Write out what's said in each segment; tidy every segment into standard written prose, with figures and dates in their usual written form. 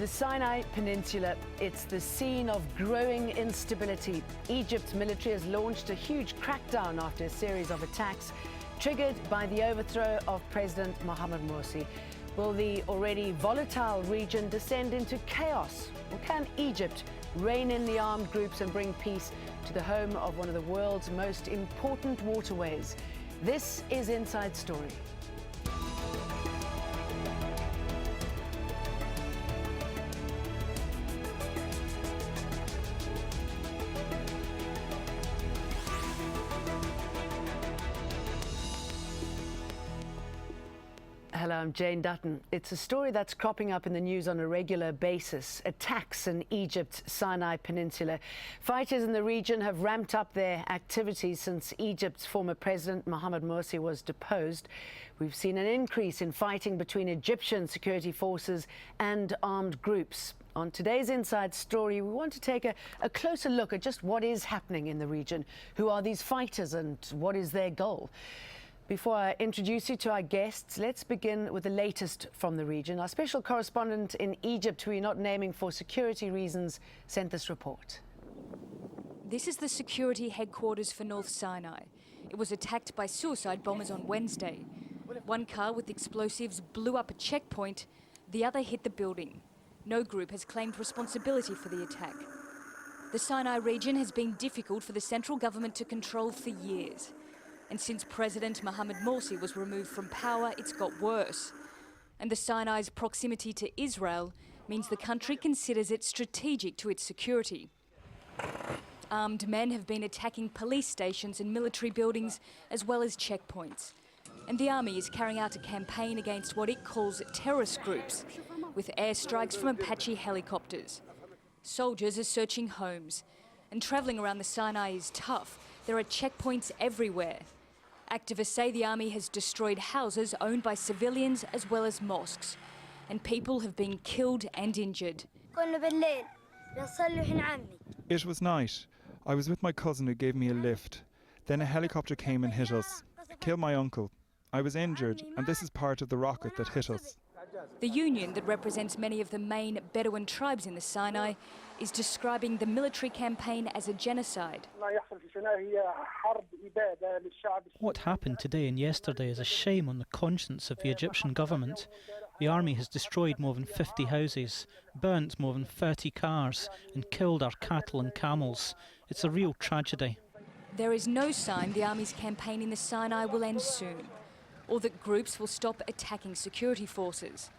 The Sinai Peninsula, it's the scene of growing instability. Egypt's military has launched a huge crackdown after a series of attacks triggered by the overthrow of President Mohamed Morsi. Will the already volatile region descend into chaos? Or can Egypt rein in the armed groups and bring peace to the home of one of the world's most important waterways? This is Inside Story. Hello, I'm Jane Dutton. It's a story that's cropping up in the news on a regular basis. Attacks in Egypt's Sinai Peninsula. Fighters in the region have ramped up their activities since Egypt's former president Mohamed Morsi was deposed. We've seen an increase in fighting between Egyptian security forces and armed groups. On today's Inside Story, we want to take a closer look at just what is happening in the region. Who are these fighters and what is their goal? Before I introduce you to our guests, let's begin with the latest from the region. Our special correspondent in Egypt, who we're not naming for security reasons, sent this report. This is the security headquarters for North Sinai. It was attacked by suicide bombers on Wednesday. One car with explosives blew up a checkpoint, the other hit the building. No group has claimed responsibility for the attack. The Sinai region has been difficult for the central government to control for years. And since President Mohamed Morsi was removed from power, it's got worse. And the Sinai's proximity to Israel means the country considers it strategic to its security. Armed men have been attacking police stations and military buildings, as well as checkpoints. And the army is carrying out a campaign against what it calls terrorist groups, with airstrikes from Apache helicopters. Soldiers are searching homes. And travelling around the Sinai is tough. There are checkpoints everywhere. Activists say the army has destroyed houses owned by civilians as well as mosques, and people have been killed and injured. It was night. I was with my cousin who gave me a lift. Then a helicopter came and hit us. It killed my uncle. I was injured, and this is part of the rocket that hit us. The union that represents many of the main Bedouin tribes in the Sinai is describing the military campaign as a genocide. What happened today and yesterday is a shame on the conscience of the Egyptian government. The army has destroyed more than 50 houses, burnt more than 30 cars and killed our cattle and camels. It's a real tragedy. There is no sign the army's campaign in the Sinai will end soon, or that groups will stop attacking security forces.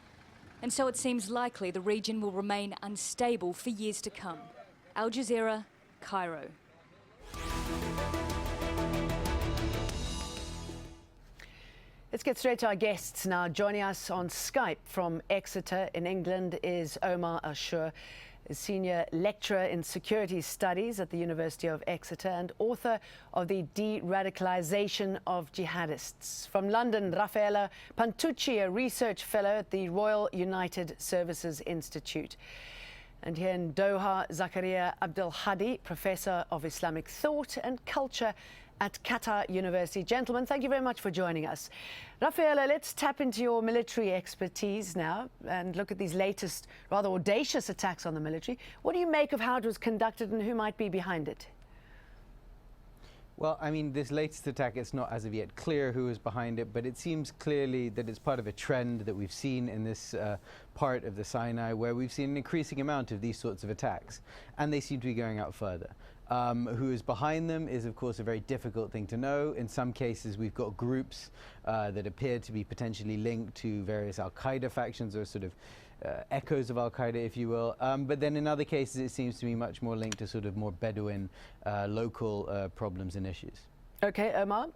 And so it seems likely the region will remain unstable for years to come. Al Jazeera, Cairo. Let's get straight to our guests now. Joining us on Skype from Exeter in England is Omar Ashur, a senior lecturer in security studies at the University of Exeter and author of The De-Radicalization of Jihadists. From London, Raffaella Pantucci, a research fellow at the Royal United Services Institute. And here in Doha, Zakaria Abdel Hadi, professor of Islamic thought and culture at Qatar University. Gentlemen, thank you very much for joining us. Raffaella, let's tap into your military expertise now and look at these latest, rather audacious attacks on the military. What do you make of how it was conducted and who might be behind it? Well, I mean, this latest attack, it's not as of yet clear who is behind it, but it seems clearly that it's part of a trend that we've seen in this part of the Sinai, where we've seen an increasing amount of these sorts of attacks, and they seem to be going out further. Who is behind them is, of course, a very difficult thing to know. In some cases, we've got groups that appear to be potentially linked to various al-Qaeda factions or sort of echoes of al-Qaeda, if you will. But then in other cases, it seems to be much more linked to sort of more Bedouin local problems and issues. Okay, Omar,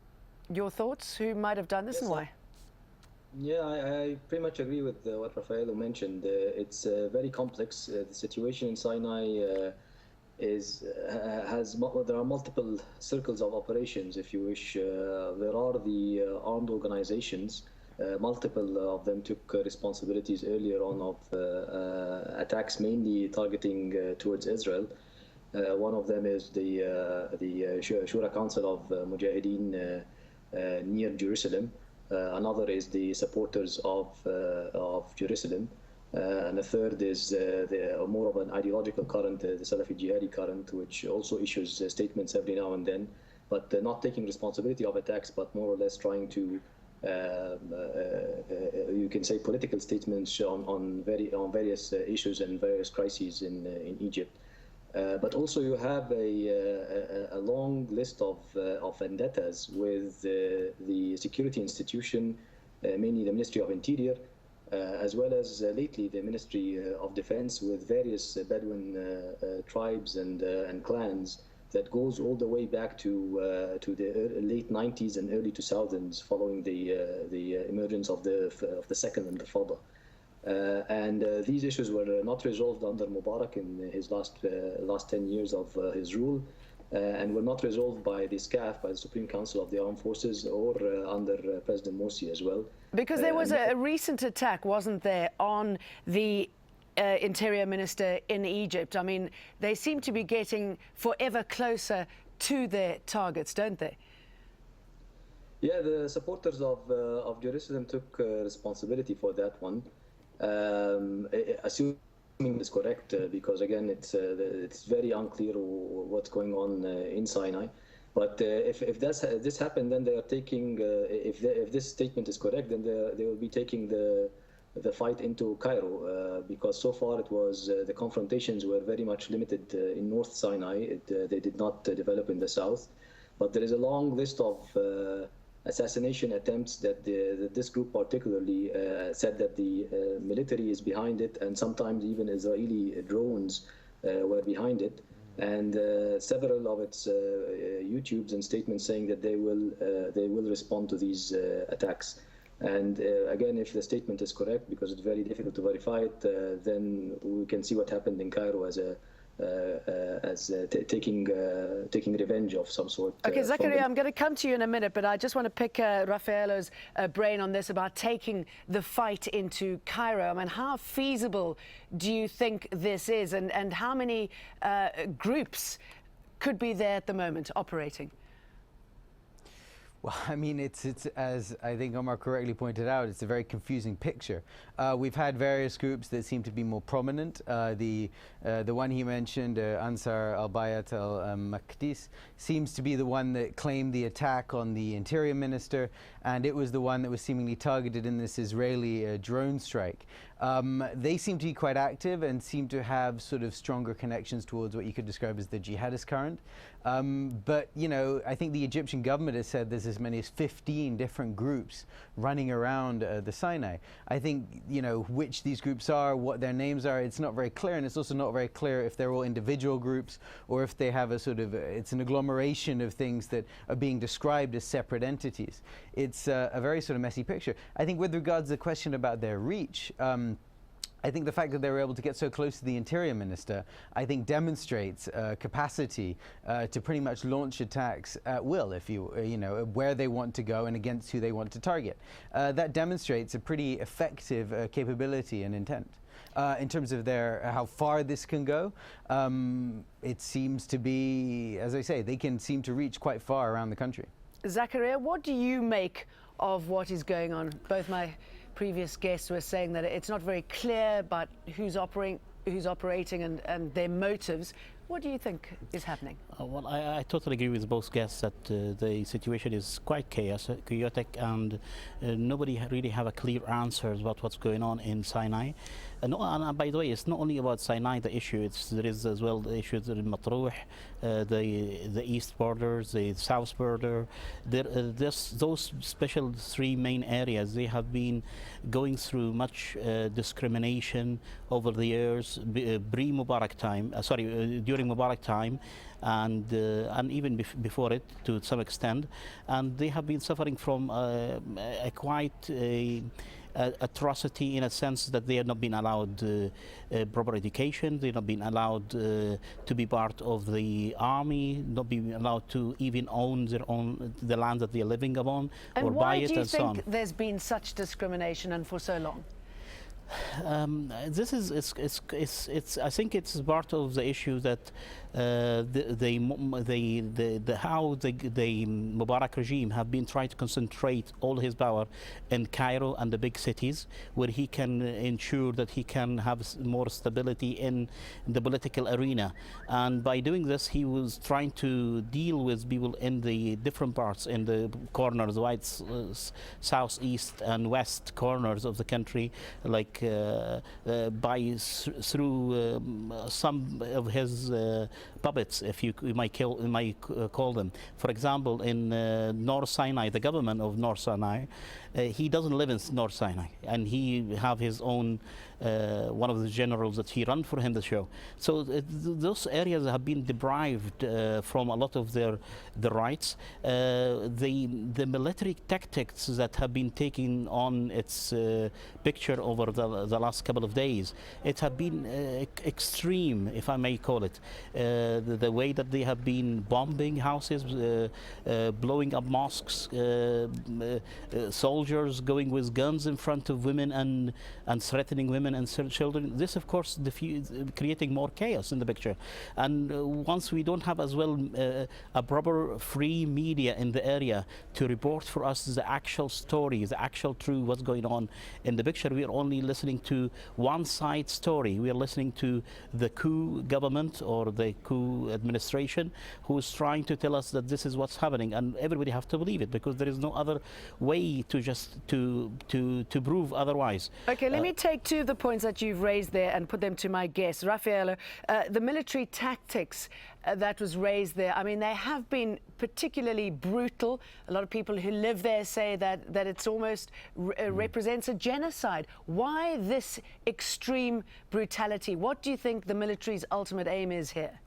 your thoughts? Who might have done this and why? Yeah, I pretty much agree with what Raffaello mentioned. It's very complex. The situation in Sinai there are multiple circles of operations, if you wish. There are the armed organizations. Multiple of them took responsibilities earlier on of attacks mainly targeting towards Israel. One of them is the Shura Council of Mujahideen near Jerusalem. Another is the supporters of Jerusalem. And the third is more of an ideological current, the Salafi Jihadi current, which also issues statements every now and then, but not taking responsibility of attacks, but more or less trying to, you can say, political statements on various issues and various crises in Egypt. But also you have a long list of vendettas with the security institution, mainly the Ministry of Interior, as well as lately the Ministry of Defense, with various Bedouin tribes and clans that goes all the way back to the late 90s and early 2000s, following the emergence of the Second Intifada. And these issues were not resolved under Mubarak in his last 10 years of his rule, and were not resolved by the SCAF, by the Supreme Council of the Armed Forces, or under President Morsi as well. Because there was a recent attack, wasn't there, on the Interior Minister in Egypt. I mean, they seem to be getting forever closer to their targets, don't they? Yeah, the supporters of Jerusalem took responsibility for that one. Assuming it's correct, because again, it's very unclear what's going on in Sinai. But if this happened, then they are taking. If this statement is correct, then they will be taking the fight into Cairo, because so far it was the confrontations were very much limited in North Sinai. They did not develop in the south. But there is a long list of assassination attempts that this group particularly said that the military is behind it, and sometimes even Israeli drones were behind it. And several of its YouTubes and statements saying that they will respond to these attacks. And again, if the statement is correct, because it's very difficult to verify it, then we can see what happened in Cairo as taking revenge of some sort. Okay, Zakaria, I'm going to come to you in a minute, but I just want to pick Raffaello's brain on this about taking the fight into Cairo. I mean, how feasible do you think this is, and how many groups could be there at the moment operating? Well, I mean, it's as I think Omar correctly pointed out, it's a very confusing picture. We've had various groups that seem to be more prominent. The one he mentioned, Ansar al-Bayat al-Maqdis, seems to be the one that claimed the attack on the Interior Minister, and it was the one that was seemingly targeted in this Israeli drone strike. They seem to be quite active and seem to have sort of stronger connections towards what you could describe as the jihadist current. But, you know, I think the Egyptian government has said there's as many as 15 different groups running around the Sinai. I think, you know, which these groups are, what their names are, it's not very clear, and it's also not very clear if they're all individual groups or if they have a sort of, it's an agglomeration of things that are being described as separate entities. It's a very sort of messy picture. I think with regards to the question about their reach, I think the fact that they were able to get so close to the Interior Minister, I think demonstrates capacity to pretty much launch attacks at will, if you know, where they want to go and against who they want to target. That demonstrates a pretty effective capability and intent. In terms of how far this can go, it seems to be, as I say, they can seem to reach quite far around the country. Zakaria, what do you make of what is going on? Both my previous guests were saying that it's not very clear about who's operating and their motives. What do you think is happening? Well, I totally agree with both guests that the situation is quite chaotic, and nobody really have a clear answer about what's going on in Sinai. And by the way, it's not only about Sinai, the issue. There is as well the issues in Matruh, the east borders, the south border. Those special three main areas, they have been going through much discrimination over the years, pre-Mubarak time, during Mubarak time, and even before it to some extent, and they have been suffering from quite atrocity, in a sense that they have not been allowed proper education, they have not been allowed to be part of the army, not being allowed to even own the land that they are living upon, or buy it, and so on. And why do you think there's been such discrimination and for so long? This is, I think it's part of the issue that how the Mubarak regime have been trying to concentrate all his power in Cairo and the big cities, where he can ensure that he can have more stability in the political arena. And by doing this, he was trying to deal with people in the different parts, in the corners, south, east, and west corners of the country, like through some of his puppets, if you might call them. For example, in North Sinai, the government of North Sinai, he doesn't live in North Sinai, and he have his own one of the generals that he run for him the show. So those areas have been deprived from a lot of their rights. The military tactics that have been taking on its picture over the last couple of days, it have been extreme, if I may call it. The way that they have been bombing houses, blowing up mosques, soldiers going with guns in front of women and threatening women and children. This, of course, creating more chaos in the picture. And once we don't have as well a proper free media in the area to report for us the actual story, the actual truth, what's going on in the picture, we are only listening to one side story. We are listening to the coup government or the coup administration who is trying to tell us that this is what's happening, and everybody have to believe it, because there is no other way to just to prove otherwise. Okay, let me take two of the points that you've raised there and put them to my guests. Raffaello, the military tactics that was raised there, I mean, they have been particularly brutal. A lot of people who live there say that it's almost represents a genocide. Why this extreme brutality? What do you think the military's ultimate aim is here?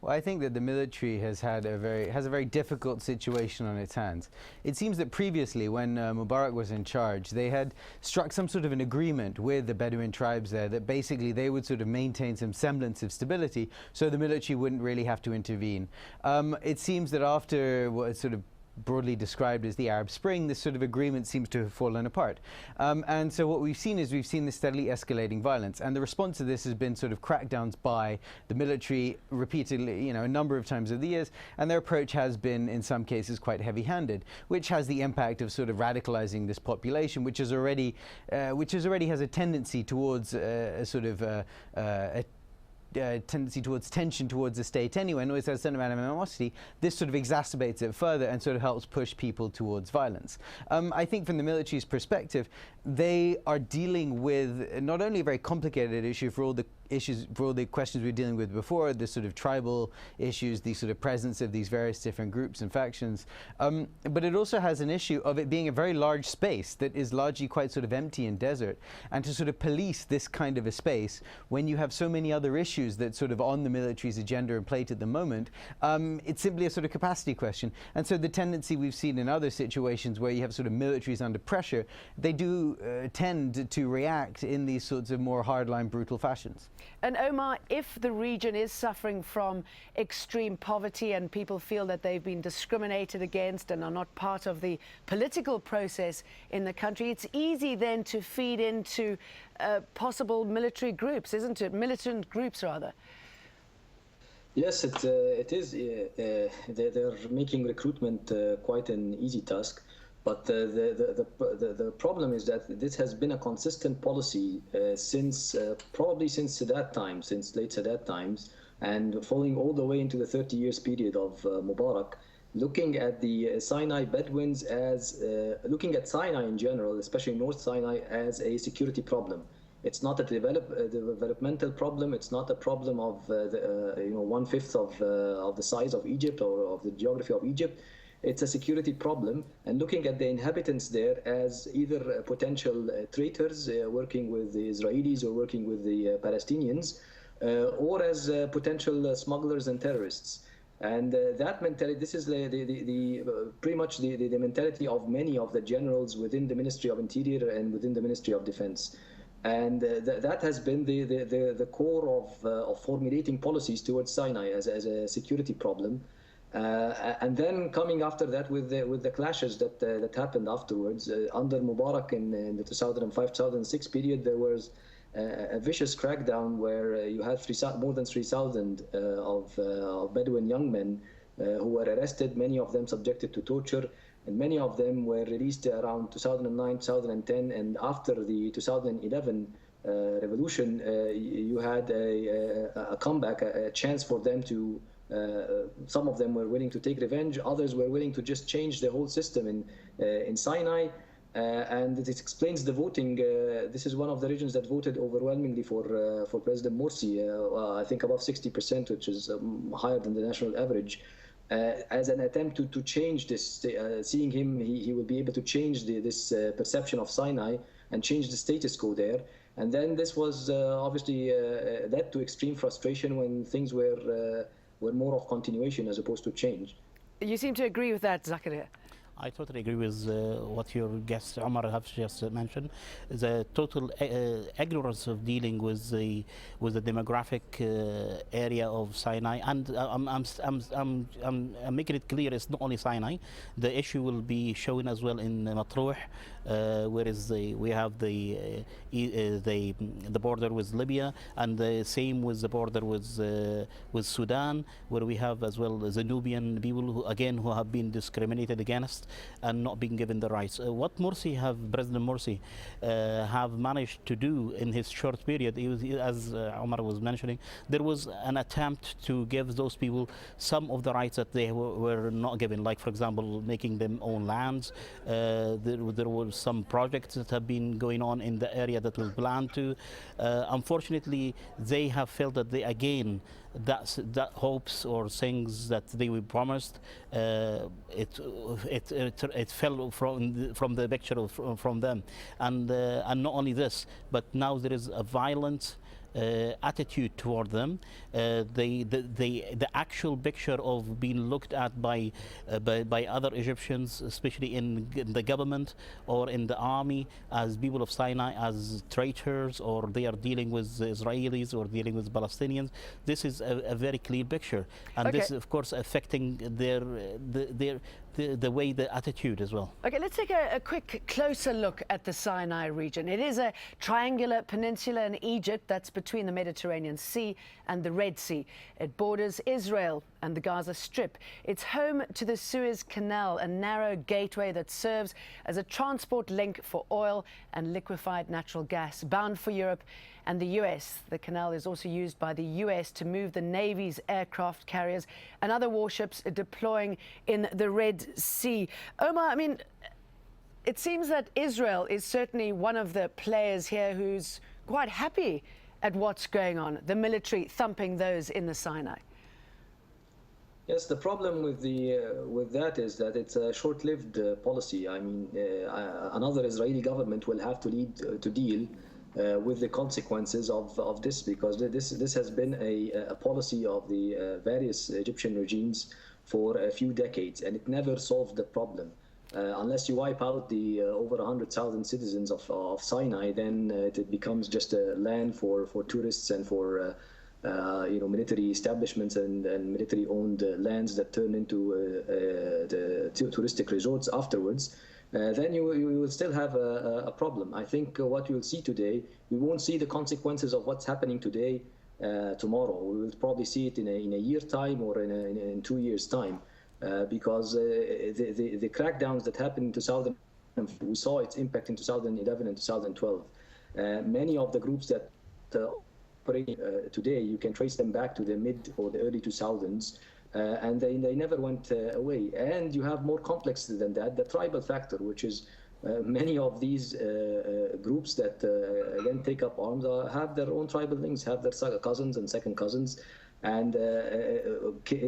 Well, I think that the military has a very difficult situation on its hands. It seems that previously, when Mubarak was in charge, they had struck some sort of an agreement with the Bedouin tribes there that basically they would sort of maintain some semblance of stability, so the military wouldn't really have to intervene. It seems that after what is sort of broadly described as the Arab Spring, this sort of agreement seems to have fallen apart. And so what we've seen is this steadily escalating violence. And the response to this has been sort of crackdowns by the military repeatedly, a number of times over the years. And their approach has been, in some cases, quite heavy-handed, which has the impact of sort of radicalizing this population, which already has a tendency towards a tendency towards tension towards the state anyway, and always has a certain amount of animosity. This sort of exacerbates it further and sort of helps push people towards violence. I think from the military's perspective, they are dealing with not only a very complicated issue for all the questions we were dealing with before, the sort of tribal issues, the sort of presence of these various different groups and factions, but it also has an issue of it being a very large space that is largely quite sort of empty and desert, and to sort of police this kind of a space when you have so many other issues that sort of on the military's agenda and plate at the moment, it's simply a sort of capacity question. And so the tendency we've seen in other situations where you have sort of militaries under pressure, they do tend to react in these sorts of more hardline, brutal fashions. And Omar, if the region is suffering from extreme poverty and people feel that they've been discriminated against and are not part of the political process in the country, it's easy then to feed into possible military groups, isn't it? Militant groups, rather. Yes, it is. They're making recruitment quite an easy task. But the problem is that this has been a consistent policy probably since Sadat times, since late Sadat times, and following all the way into the 30 years period of Mubarak, looking at the Sinai Bedouins looking at Sinai in general, especially North Sinai, as a security problem. It's not a developmental problem. It's not a problem of 1/5 of the size of Egypt or of the geography of Egypt. It's a security problem, and looking at the inhabitants there as either potential traitors working with the Israelis or working with the Palestinians, or as potential smugglers and terrorists. And that mentality, this is pretty much the mentality of many of the generals within the Ministry of Interior and within the Ministry of Defense. And that has been the core of formulating policies towards Sinai as a security problem. And then coming after that with the clashes that happened afterwards under Mubarak in the 2005-2006 period, there was a vicious crackdown where you had more than 3,000 of Bedouin young men who were arrested, many of them subjected to torture, and many of them were released around 2009, 2010, and after the 2011 revolution, you had a comeback, a chance for them to, some of them were willing to take revenge, others were willing to just change the whole system in Sinai. And it explains the voting. This is one of the regions that voted overwhelmingly for President Morsi, I think above 60%, which is higher than the national average, as an attempt to change this. Seeing him, he will be able to change this perception of Sinai and change the status quo there. And then this was obviously led to extreme frustration when things were more of continuation as opposed to change. You seem to agree with that, Zakaria. I totally agree with what your guest Omar has just mentioned. The total ignorance of dealing with the demographic area of Sinai, and I'm making it clear it's not only Sinai. The issue will be shown as well in Matruh, where we have the border with Libya, and the same with the border with Sudan, where we have as well the Nubian people who have been discriminated against and not being given the rights. What President Morsi have managed to do in his short period, as Omar was mentioning, there was an attempt to give those people some of the rights that they were not given, like for example making them own lands. There were some projects that have been going on in the area that was planned to. Unfortunately, they have felt that that hopes or things that they were promised, it fell from the picture from them, and not only this, but now there is a violent attitude toward them. The actual picture of being looked at by other Egyptians, especially in the government or in the army, as people of Sinai as traitors, or they are dealing with Israelis or dealing with Palestinians. This is a very clear picture, and this of course affecting the way, the attitude as well. Okay, let's take a quick closer look at the Sinai region. It is a triangular peninsula in Egypt that's between the Mediterranean Sea and the Red Sea. It borders Israel and the Gaza Strip. It's home to the Suez Canal, a narrow gateway that serves as a transport link for oil and liquefied natural gas bound for Europe and the US. The canal is also used by the US to move the Navy's aircraft carriers and other warships deploying in the Red Sea. Omar, I mean, it seems that Israel is certainly one of the players here who's quite happy at what's going on, the military thumping those in the Sinai. Yes, the problem with that is that it's a short-lived policy. I mean, another Israeli government will have to deal with the consequences of this, because this has been a policy of the various Egyptian regimes for a few decades, and it never solved the problem. Unless you wipe out the over 100,000 citizens of Sinai, then it becomes just a land for tourists and for military establishments and military-owned lands that turn into the touristic resorts afterwards. Then you will still have a problem. I think what you'll see today, we won't see the consequences of what's happening today tomorrow. We will probably see it in a year's time or in 2 years' time, because the crackdowns that happened in 2000, we saw its impact in 2011 and 2012. Many of the groups that operate today, you can trace them back to the mid or the early 2000s. And they never went away. And you have more complex than that, the tribal factor, which is many of these groups that again take up arms have their own tribal links, have their cousins and second cousins, and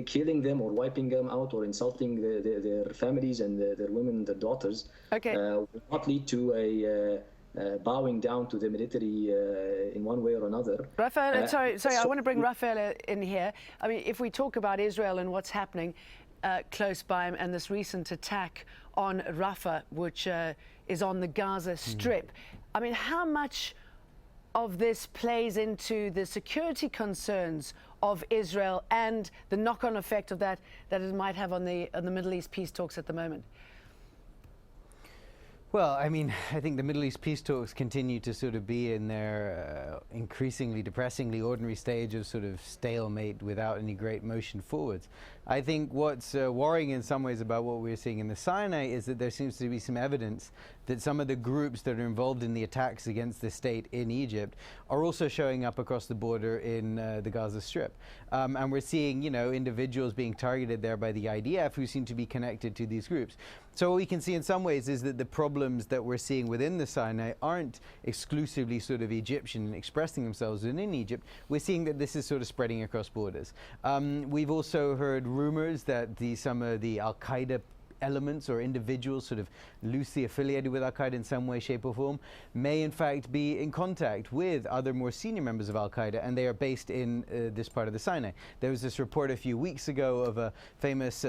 killing them or wiping them out or insulting their families and their women and their daughters will not lead to a bowing down to the military in one way or another. Raphael, sorry, I want to bring Raphael in here. I mean, if we talk about Israel and what's happening close by, and this recent attack on Rafah, which is on the Gaza Strip, I mean, how much of this plays into the security concerns of Israel and the knock-on effect of that it might have on the Middle East peace talks at the moment? Well, I mean, I think the Middle East peace talks continue to sort of be in their increasingly depressingly ordinary stage of sort of stalemate without any great motion forwards. I think what's worrying in some ways about what we're seeing in the Sinai is that there seems to be some evidence that some of the groups that are involved in the attacks against the state in Egypt are also showing up across the border in the Gaza Strip. And we're seeing, you know, individuals being targeted there by the IDF who seem to be connected to these groups. So what we can see in some ways is that the problems that we're seeing within the Sinai aren't exclusively sort of Egyptian and expressing themselves within Egypt. We're seeing that this is sort of spreading across borders. We've also heard rumors that some of the Al-Qaeda elements or individuals sort of loosely affiliated with Al-Qaeda in some way, shape or form may in fact be in contact with other more senior members of Al-Qaeda, and they are based in this part of the Sinai. There was this report a few weeks ago of a famous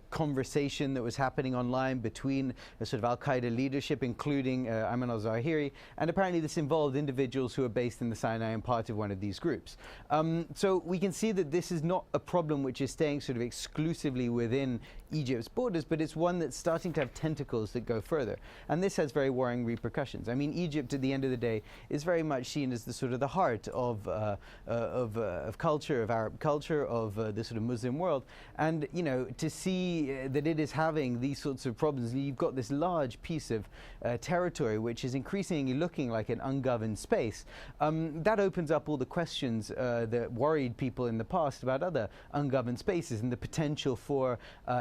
conversation that was happening online between a sort of Al-Qaeda leadership, including Ayman al-Zawahiri, and apparently this involved individuals who are based in the Sinai and part of one of these groups. So we can see that this is not a problem which is staying sort of exclusively within Egypt's borders, but it's one that's starting to have tentacles that go further. And this has very worrying repercussions. I mean, Egypt, at the end of the day, is very much seen as the sort of the heart of culture, of Arab culture, of the sort of Muslim world. And, you know, to see that it is having these sorts of problems, you've got this large piece of territory which is increasingly looking like an ungoverned space. That opens up all the questions that worried people in the past about other ungoverned spaces and the potential for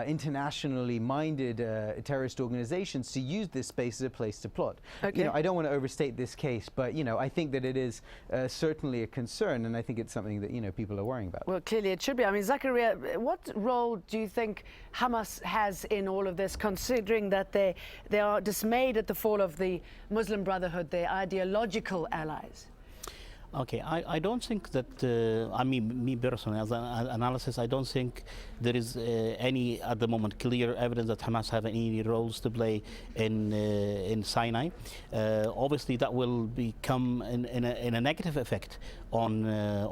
internationally minded terrorist organizations to use this space as a place to plot. Okay. You know, I don't want to overstate this case, but, you know, I think that it is certainly a concern, and I think it's something that, you know, people are worrying about. Well, clearly it should be. I mean, Zakaria, what role do you think Hamas has in all of this, considering that they are dismayed at the fall of the Muslim Brotherhood, their ideological allies? Okay, I don't think that, I mean, me personally, as an analysis, I don't think there is any, at the moment, clear evidence that Hamas have any roles to play in Sinai. Obviously, that will become in a negative effect on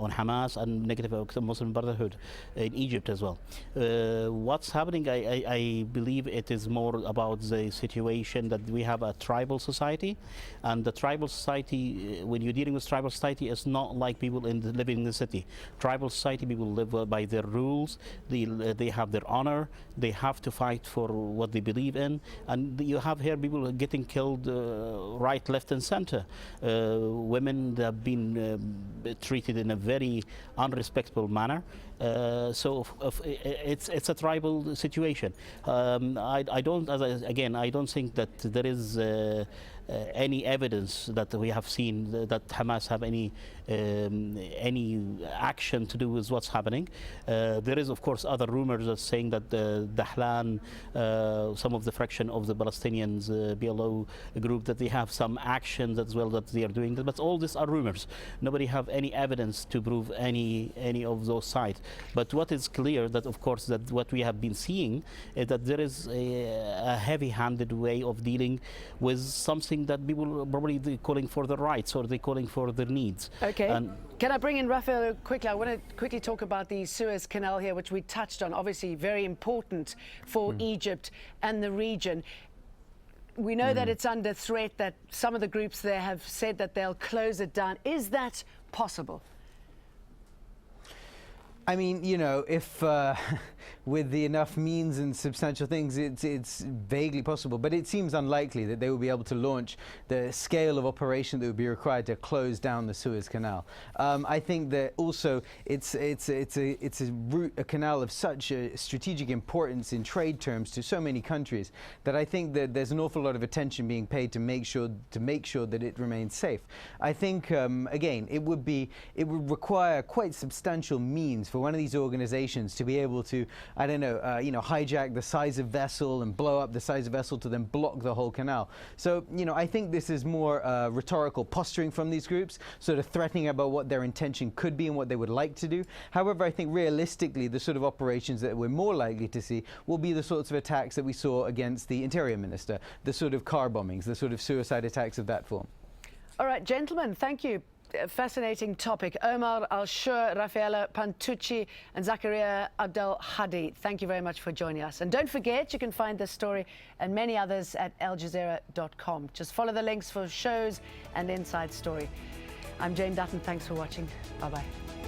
Hamas and negative effect on Muslim Brotherhood in Egypt as well. What's happening, I believe it is more about the situation that we have a tribal society, and the tribal society, when you're dealing with tribal society, it's not like people living in the city. Tribal society, people live by their rules, they have their honor, they have to fight for what they believe in, and you have here people getting killed right, left and center. Women that have been treated in a very unrespectful manner. So it's a tribal situation. I don't think that there is any evidence that we have seen that Hamas have any action to do with what's happening. There is, of course, other rumors that saying that the Dahlan, some of the fraction of the Palestinians, PLO group, that they have some actions as well that they are doing. But all these are rumors. Nobody have any evidence to prove any of those sides. But what is clear that, of course, that what we have been seeing is that there is a heavy-handed way of dealing with something that people are probably calling for their rights or they're calling for their needs. Okay. Can I bring in Raphael quickly? I want to quickly talk about the Suez Canal here, which we touched on, obviously very important for Egypt and the region. We know that it's under threat, that some of the groups there have said that they'll close it down. Is that possible? I mean, you know, if with the enough means and substantial things, it's vaguely possible, but it seems unlikely that they will be able to launch the scale of operation that would be required to close down the Suez Canal. I think that also it's a canal of such a strategic importance in trade terms to so many countries that I think that there's an awful lot of attention being paid to make sure that it remains safe. I think again, it would require quite substantial means for one of these organizations to be able to, I don't know, hijack the size of vessel and blow up the size of vessel to then block the whole canal. So, you know, I think this is more rhetorical posturing from these groups, sort of threatening about what their intention could be and what they would like to do. However, I think realistically, the sort of operations that we're more likely to see will be the sorts of attacks that we saw against the Interior Minister, the sort of car bombings, the sort of suicide attacks of that form. All right, gentlemen, thank you. A fascinating topic. Omar Al-Shur, Raffaella Pantucci and Zakaria Abdel Hadi, thank you very much for joining us. And don't forget, you can find this story and many others at aljazeera.com. Just follow the links for shows and Inside Story. I'm Jane Dutton. Thanks for watching. Bye-bye.